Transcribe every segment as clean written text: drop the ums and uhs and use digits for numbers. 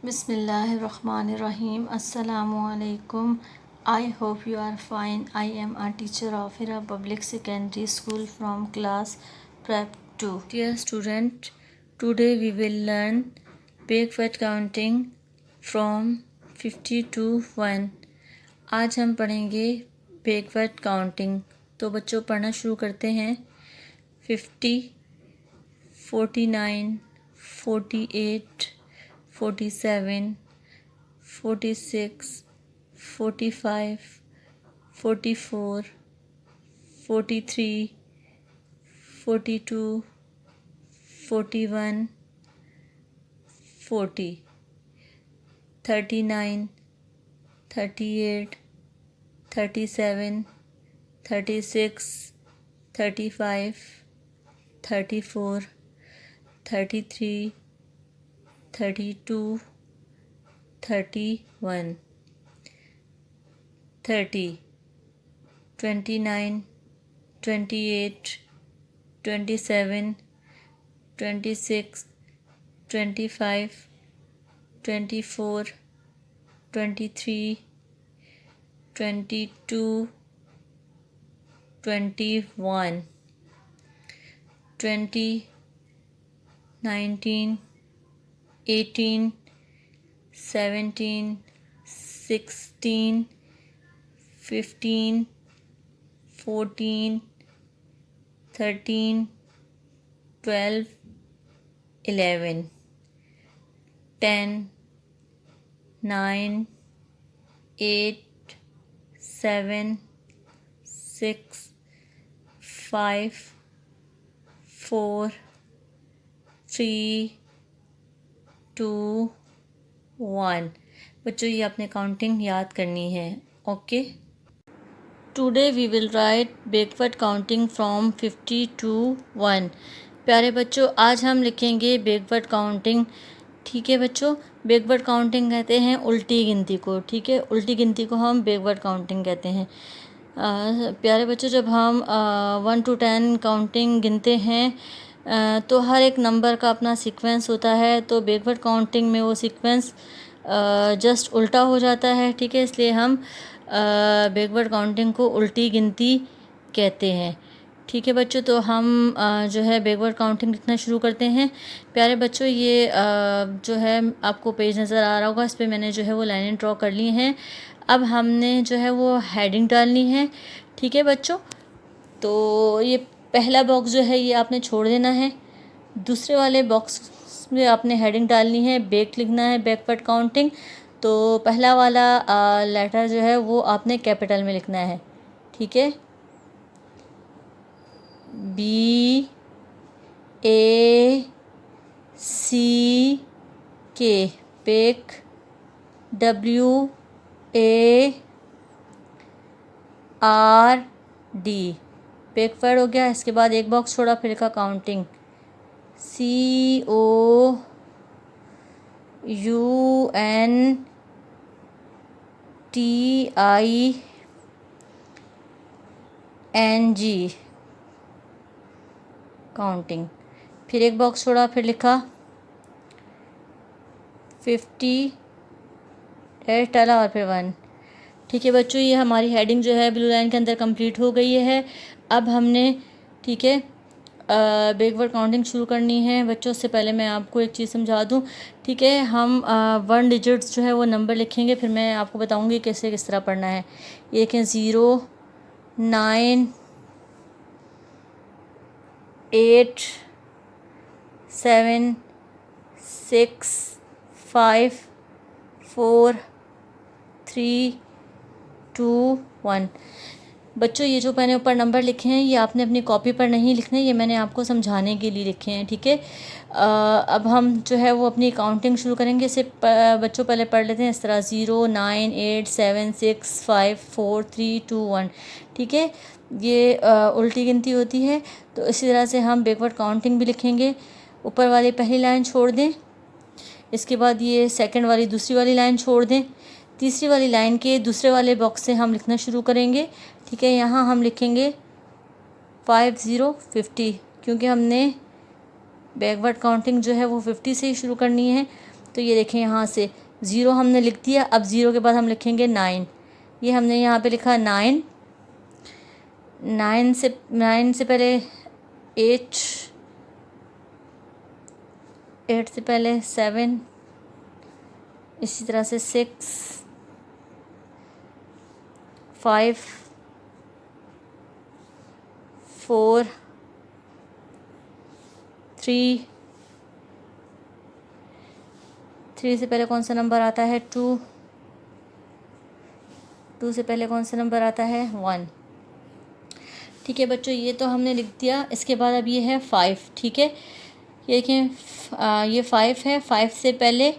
Bismillahirrahmanirrahim. Assalamu alaikum. I hope you are fine. I am a teacher of Hira Public Secondary School from class Prep 2. Dear student, today we will learn backward counting from 50 to 1. आज हम पढ़ेंगे backward counting. तो बच्चों पढ़ना शुरू करते हैं. 50, 49, 48, 47, 46, 45, 44, 43, 42, 41, 40, 39, 38, 37, 36, 35, 34, 33, 32, 31, 30, 29, 28, 27, 26, 25, 24, 23, 22, 21, 20, 19, 18, 17, 16, 15, 14, 13, 12, 11, 10, 9, 8, 7, 6, 5, 4, 3, 2, 1. बच्चों ये आपने काउंटिंग याद करनी है. Okay. Today we will write backward counting from 50 to 1. प्यारे बच्चों आज हम लिखेंगे बैकवर्ड काउंटिंग. ठीक है बच्चों, बैकवर्ड काउंटिंग कहते हैं उल्टी गिनती को. ठीक है, उल्टी गिनती को हम बैकवर्ड काउंटिंग कहते हैं. प्यारे बच्चों जब हम 1 to 10 काउंटिंग गिनते हैं तो हर एक नंबर का अपना सीक्वेंस होता है. तो बैकवर्ड काउंटिंग में वो सीक्वेंस जस्ट उल्टा हो जाता है. ठीक है, इसलिए हम बैकवर्ड काउंटिंग को उल्टी गिनती कहते हैं. ठीक है बच्चों, तो हम जो है बैकवर्ड काउंटिंग लिखना शुरू करते हैं. प्यारे बच्चों ये जो है आपको पेज नज़र आ रहा होगा, इस पर मैंने जो है वो लाइनें ड्रॉ कर ली हैं. अब हमने जो है वो हेडिंग डालनी है. ठीक है बच्चों, तो ये पहला बॉक्स जो है ये आपने छोड़ देना है. दूसरे वाले बॉक्स में आपने हेडिंग डालनी है, बैक लिखना है, बैकवर्ड काउंटिंग. तो पहला वाला लेटर जो है वो आपने कैपिटल में लिखना है. ठीक है, BACK, बैक, WARD, बैकवर्ड हो गया. इसके बाद एक बॉक्स छोड़ा, फिर लिखा काउंटिंग, COUNTING, काउंटिंग. फिर एक बॉक्स छोड़ा, फिर लिखा 50 डैश डाला और फिर 1. ठीक है बच्चों, ये हमारी हेडिंग जो है ब्लू लाइन के अंदर कंप्लीट हो गई है. अब हमने ठीक है बैकवर्ड काउंटिंग शुरू करनी है. बच्चों उससे पहले मैं आपको एक चीज़ समझा दूं. ठीक है, हम 1 डिजिट्स जो है वो नंबर लिखेंगे, फिर मैं आपको बताऊंगी कैसे किस तरह पढ़ना है. ये देखें 0, 9, 8, 7, 6, 5, 4, 3, 2, 1. बच्चों ये जो मैंने ऊपर नंबर लिखे हैं ये आपने अपनी कॉपी पर नहीं लिखने, ये मैंने आपको समझाने के लिए लिखे हैं. ठीक है, अब हम जो है वो अपनी काउंटिंग शुरू करेंगे. इसे बच्चों पहले पढ़ लेते हैं इस तरह 0, 9, 8, 7, 6, 5, 4, 3, 2, 1. ठीक है, ये उल्टी गिनती होती है. तो इसी तरह से हम बैकवर्ड काउंटिंग भी लिखेंगे. ऊपर वाली पहली लाइन छोड़ दें, इसके बाद ये सेकंड वाली दूसरी वाली लाइन छोड़ दें. तीसरी वाली लाइन के दूसरे वाले बॉक्स से हम लिखना शुरू करेंगे. ठीक है, यहाँ हम लिखेंगे 50, क्योंकि हमने बैकवर्ड काउंटिंग जो है वो 50 से ही शुरू करनी है. तो ये देखें यहाँ से 0 हमने लिख दिया। अब 0 के बाद हम लिखेंगे 9। ये हमने यहाँ पे लिखा 9। 9 से पहले 8, 8 से पहले 7, इसी तरह से 6, 5, 4, 3 से पहले कौन सा नंबर आता है? 2 से पहले कौन सा नंबर आता है? 1। ठीक है बच्चों, ये तो हमने लिख दिया। इसके बाद अब ये है 5। ठीक है, ये देखें ये 5 है। 5 से पहले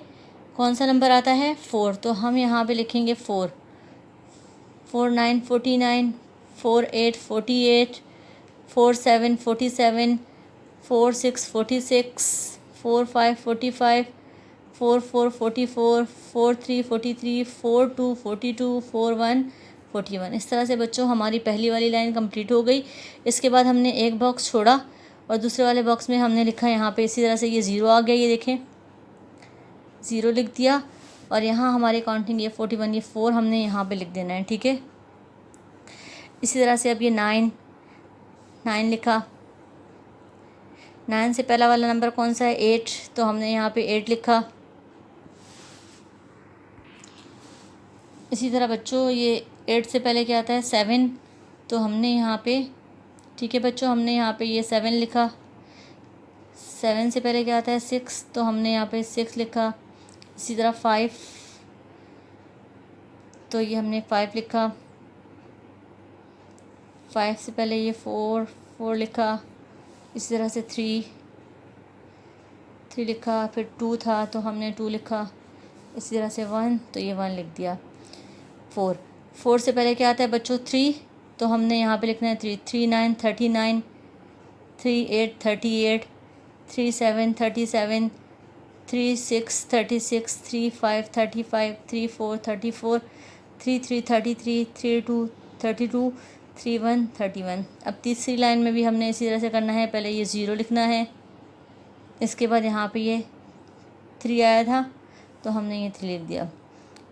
कौन सा नंबर आता है? 4। तो हम यहाँ पे लिखेंगे 4। 4 9 49, 4 8 48, 4 7 47, 4 6 46, 4 5 45, 4 4 44, 4 3 43, 4 2 42, 4 1 41। इस तरह से बच्चों हमारी पहली वाली लाइन कंप्लीट हो गई। इसके बाद हमने एक बॉक्स छोड़ा और दूसरे वाले बॉक्स में हमने लिखा यहाँ पे इसी तरह से ये 0 आ गया। ये देखें 0 लिख दिया और यहाँ हमारी काउंटिंग ये 41, ये 4 हमने यहाँ पे लिख देना है। ठीक है, इसी तरह से अब ये 9 लिखा। 9 से पहला वाला नंबर कौन सा है? 8। तो हमने यहाँ पे 8 लिखा। इसी तरह बच्चों ये 8 से पहले क्या आता है? 7। तो हमने यहाँ पे, ठीक है बच्चों, हमने यहाँ पे ये 7 लिखा। 7 से पहले क्या आता है? 6। तो हमने यहाँ पे 6 लिखा। इसी तरह 5, तो ये हमने 5 लिखा। 5 से पहले ये 4 लिखा। इसी तरह से 3 लिखा। फिर 2 था तो हमने 2 लिखा। इसी तरह से 1, तो ये 1 लिख दिया। 4 से पहले क्या आता है बच्चों? 3। तो हमने यहाँ पे लिखना है 3। 3 9 39, 3 8 38, 3 7 37, 3 6 36, 3 5 35, 3 4 34, 3 3 33, 3 2 32, 3 1 31। अब तीसरी लाइन में भी हमने इसी तरह से करना है। पहले ये 0 लिखना है, इसके बाद यहाँ पे ये 3 आया था तो हमने ये 3 लिख दिया।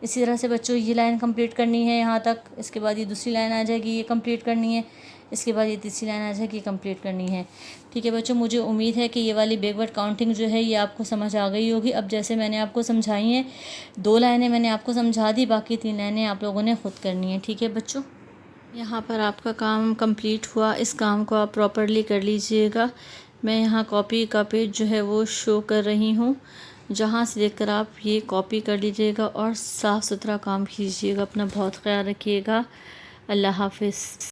इसी तरह से बच्चों ये लाइन कंप्लीट करनी है यहाँ तक। इसके बाद ये दूसरी लाइन आ जाएगी, ये कंप्लीट करनी है। इसके बाद ये तीसरी लाइन आ जाएगी, कंप्लीट करनी है। ठीक है बच्चों, मुझे उम्मीद है कि ये वाली बैकवर्ड काउंटिंग जो है ये आपको समझ आ गई होगी। अब जैसे मैंने आपको समझाई हैं, 2 लाइनें मैंने आपको समझा दी, बाकी 3 लाइनें आप लोगों ने ख़ुद करनी है। ठीक है बच्चों, यहाँ पर आपका काम कंप्लीट हुआ। इस काम को आप प्रॉपरली कर लीजिएगा। मैं यहाँ कॉपी का पेज जो है वो शो कर रही हूँ, जहाँ से देखकर आप ये कॉपी कर लीजिएगा और साफ़ सुथरा काम कीजिएगा। अपना बहुत ख्याल रखिएगा। अल्लाह हाफ़िज़।